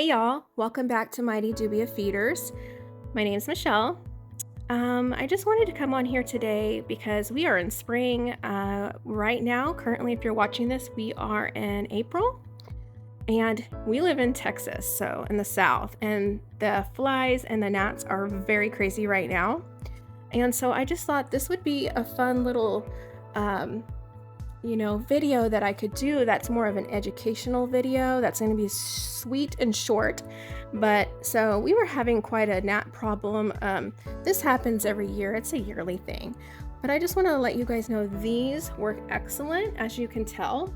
Hey y'all, welcome back to Mighty Dubia Feeders. My name's Michelle. I just wanted to come on here today because we are in spring right now. Currently, if you're watching this, we are in April and we live in Texas, so in the South, and the flies and the gnats are very crazy right now. And so I just thought this would be a fun little video that I could do that's more of an educational video that's going to be sweet and short. But so we were having quite a gnat problem. This happens every year. It's a yearly thing. But I just want to let you guys know these work excellent, as you can tell.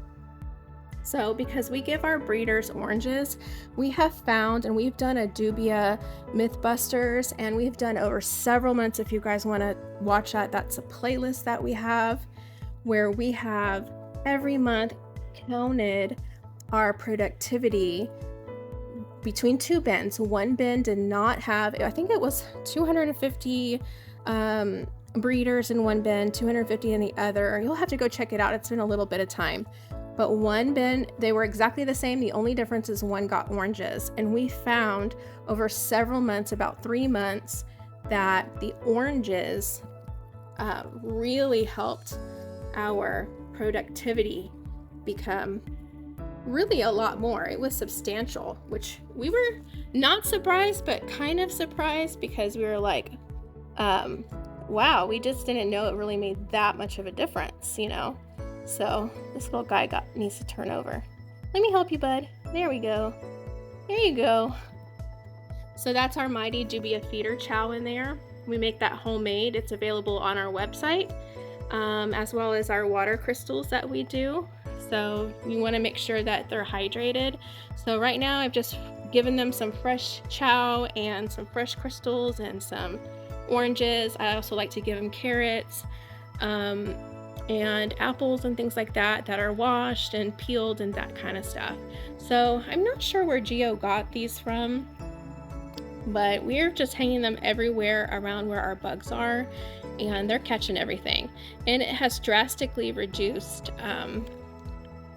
So because we give our breeders oranges, we have found, and we've done a Dubia Mythbusters, and we've done over several months. If you guys want to watch that, that's a playlist that we have where we have every month counted our productivity between two bins. One bin did not have, I think it was 250 breeders in one bin, 250 in the other. You'll have to go check it out. It's been a little bit of time. But one bin, they were exactly the same. The only difference is one got oranges. And we found over several months, about 3 months, that the oranges really helped our productivity become really a lot more. It was substantial, which we were not surprised, but kind of surprised, because we were like, wow, we just didn't know it really made that much of a difference, you know? So this little guy needs to turn over. Let me help you, bud. There we go. There you go. So that's our Mighty Dubia feeder chow in there. We make that homemade. It's available on our website, as well as our water crystals that we do. So you want to make sure that they're hydrated. So right now I've just given them some fresh chow and some fresh crystals and some oranges. I also like to give them carrots and apples and things like that are washed and peeled and that kind of stuff. So I'm not sure where Gio got these from, but we're just hanging them everywhere around where our bugs are, and they're catching everything. And it has drastically reduced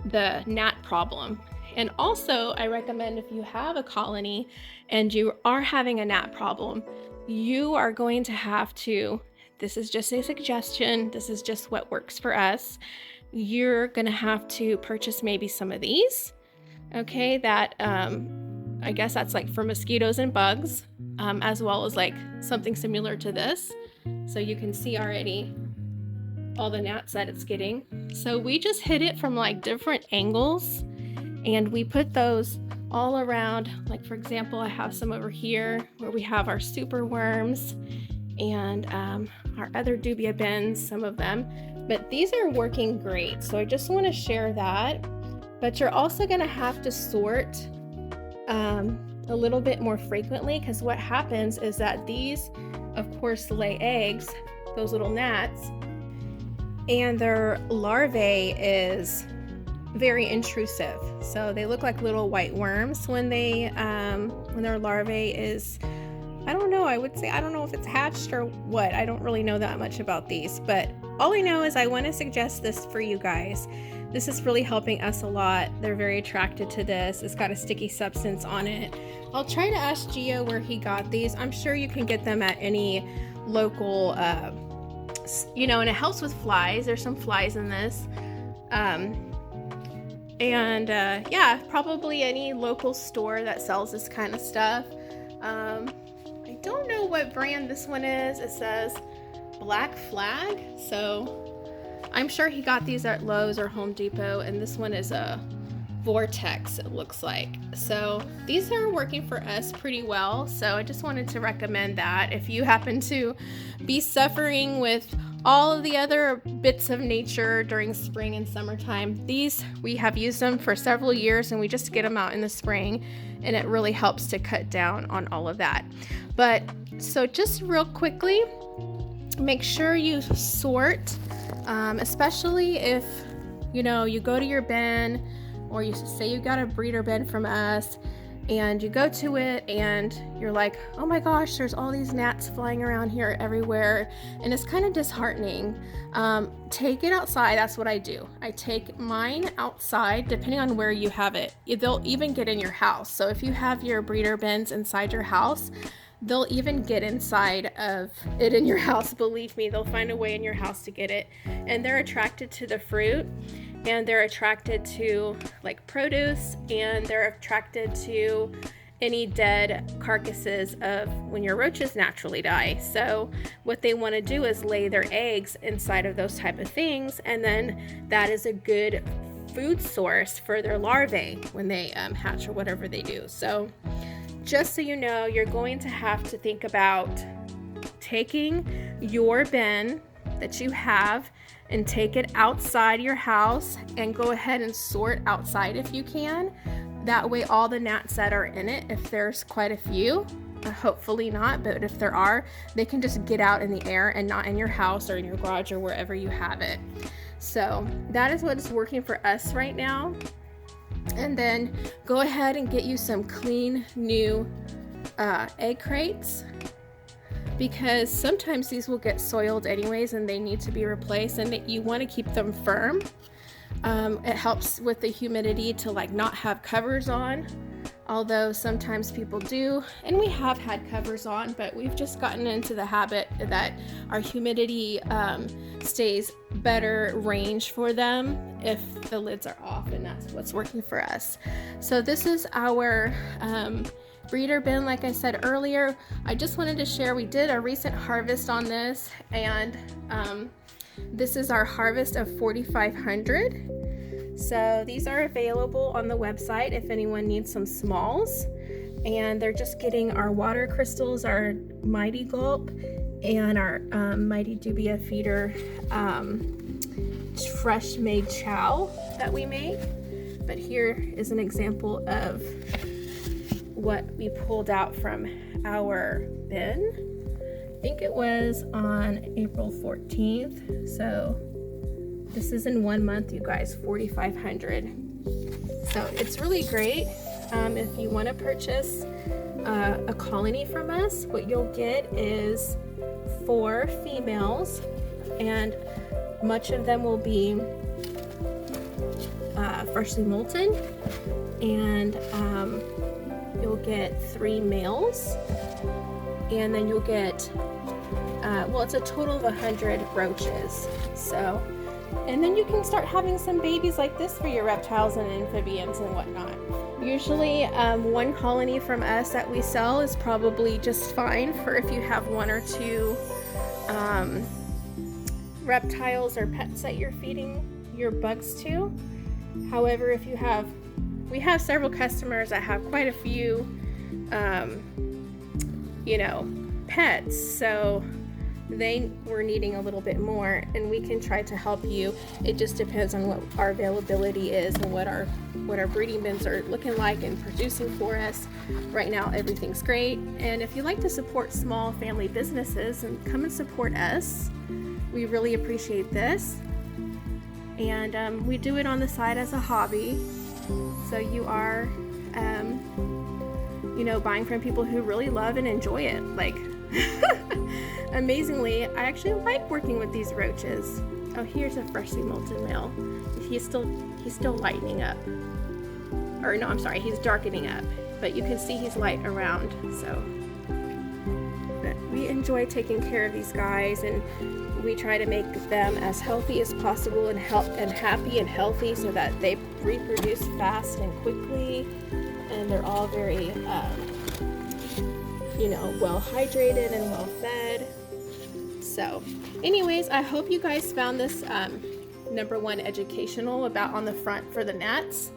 the gnat problem. And also I recommend, if you have a colony and you are having a gnat problem, you are going to have to, this is just a suggestion, this is just what works for us, you're gonna have to purchase maybe some of these, okay, that I guess that's like for mosquitoes and bugs, as well as like something similar to this. So you can see already all the gnats that it's getting. So we just hit it from like different angles, and we put those all around. Like, for example, I have some over here where we have our superworms and our other Dubia bins, some of them, but these are working great. So I just want to share that. But you're also going to have to sort a little bit more frequently, because what happens is that these, of course, lay eggs, those little gnats, and their larvae is very intrusive. So they look like little white worms when their larvae is, I don't know, I would say, I don't know if it's hatched or what. I don't really know that much about these, but all I know is I want to suggest this for you guys. This is really helping us a lot. They're very attracted to this. It's got a sticky substance on it. I'll try to ask Gio where he got these. I'm sure you can get them at any local, and it helps with flies. There's some flies in this. Yeah, probably any local store that sells this kind of stuff. I don't know what brand this one is. It says Black Flag. So I'm sure he got these at Lowe's or Home Depot, and this one is a Vortex, it looks like. So these are working for us pretty well. So I just wanted to recommend that if you happen to be suffering with all of the other bits of nature during spring and summertime, these, we have used them for several years, and we just get them out in the spring, and it really helps to cut down on all of that. But so just real quickly, make sure you sort, especially if you go to your bin, or you say you got a breeder bin from us, and you go to it and you're like, oh my gosh, there's all these gnats flying around here everywhere, and it's kind of disheartening. Take it outside. That's what I do. I take mine outside, depending on where you have it. They'll even get in your house. So if you have your breeder bins inside your house, they'll even get inside of it in your house. Believe me, they'll find a way in your house to get it. And they're attracted to the fruit, and they're attracted to like produce, and they're attracted to any dead carcasses of when your roaches naturally die. So what they want to do is lay their eggs inside of those type of things, and then that is a good food source for their larvae when they hatch or whatever they do. So just so you know, you're going to have to think about taking your bin that you have and take it outside your house and go ahead and sort outside if you can. That way all the gnats that are in it, if there's quite a few, hopefully not, but if there are, they can just get out in the air and not in your house or in your garage or wherever you have it. So that is what is working for us right now. And then go ahead and get you some clean new egg crates, because sometimes these will get soiled anyways and they need to be replaced, and you want to keep them firm. It helps with the humidity to like not have covers on, although sometimes people do, and we have had covers on, but we've just gotten into the habit that our humidity stays better range for them if the lids are off, and that's what's working for us. So this is our breeder bin. Like I said earlier, I just wanted to share, we did a recent harvest on this, and this is our harvest of 4,500. So these are available on the website if anyone needs some smalls, and they're just getting our water crystals, our Mighty Gulp, and our Mighty Dubia feeder fresh made chow that we make. But here is an example of what we pulled out from our bin. I think it was on April 14th. So this is in 1 month, you guys, 4,500. So it's really great. If you want to purchase a colony from us, what you'll get is 4 females, and much of them will be freshly molten, and you'll get 3 males, and then you'll get well, it's a total of 100 roaches. So, and then you can start having some babies like this for your reptiles and amphibians and whatnot. Usually 1 colony from us that we sell is probably just fine for if you have 1 or 2 reptiles or pets that you're feeding your bugs to. However, if you have, we have several customers that have quite a few pets, so they were needing a little bit more, and we can try to help you. It just depends on what our availability is and what our breeding bins are looking like and producing for us. Right now everything's great, and if you'd like to support small family businesses, and come and support us, we really appreciate this. And we do it on the side as a hobby, so you are buying from people who really love and enjoy it. Like amazingly, I actually like working with these roaches. Oh, here's a freshly molten male. He's still lightening up. Or no, I'm sorry, he's darkening up. But you can see he's light around, so. But we enjoy taking care of these guys, and we try to make them as healthy as possible and happy and healthy, so that they reproduce fast and quickly, and they're all very well hydrated and well fed. So anyways, I hope you guys found this number 1 educational about on the front for the gnats,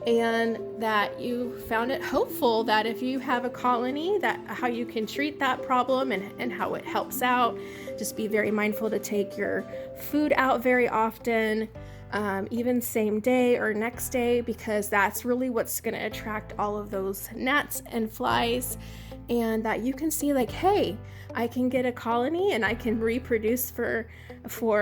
and that you found it hopeful that if you have a colony, that how you can treat that problem and how it helps out. Just be very mindful to take your food out very often, even same day or next day, because that's really what's going to attract all of those gnats and flies. And that you can see like, hey, I can get a colony and I can reproduce for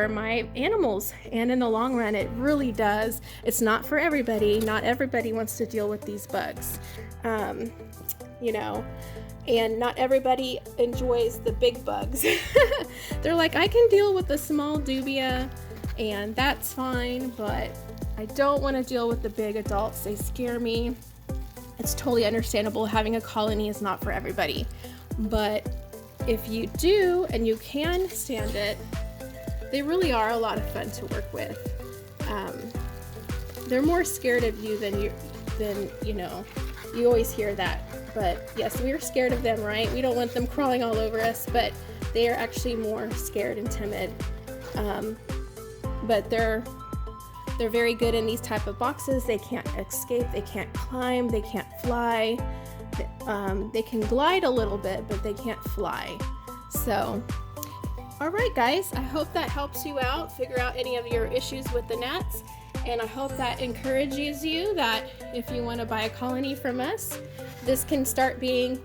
my animals. And in the long run, it really does. It's not for everybody. Not everybody wants to deal with these bugs. you know, and not everybody enjoys the big bugs. They're like, I can deal with the small dubia and that's fine, but I don't want to deal with the big adults. They scare me. It's totally understandable. Having a colony is not for everybody, but if you do and you can stand it, they really are a lot of fun to work with. They're more scared of you than you know. You always hear that, but yes, we're scared of them, right? We don't want them crawling all over us, but they are actually more scared and timid. But they're very good in these type of boxes. They can't escape, they can't climb, they can't fly. They can glide a little bit, but they can't fly. So, all right, guys, I hope that helps you out, figure out any of your issues with the gnats. And I hope that encourages you that if you want to buy a colony from us, this can start being,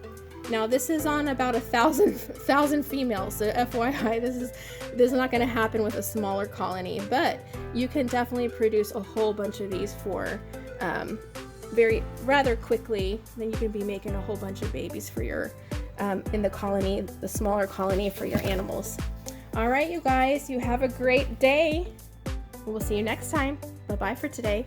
now this is on about 1,000 females, so FYI, this is not going to happen with a smaller colony, but you can definitely produce a whole bunch of these for rather quickly. Then you can be making a whole bunch of babies for your in the colony, the smaller colony for your animals. All right, you guys, you have a great day. We'll see you next time. Bye-bye for today.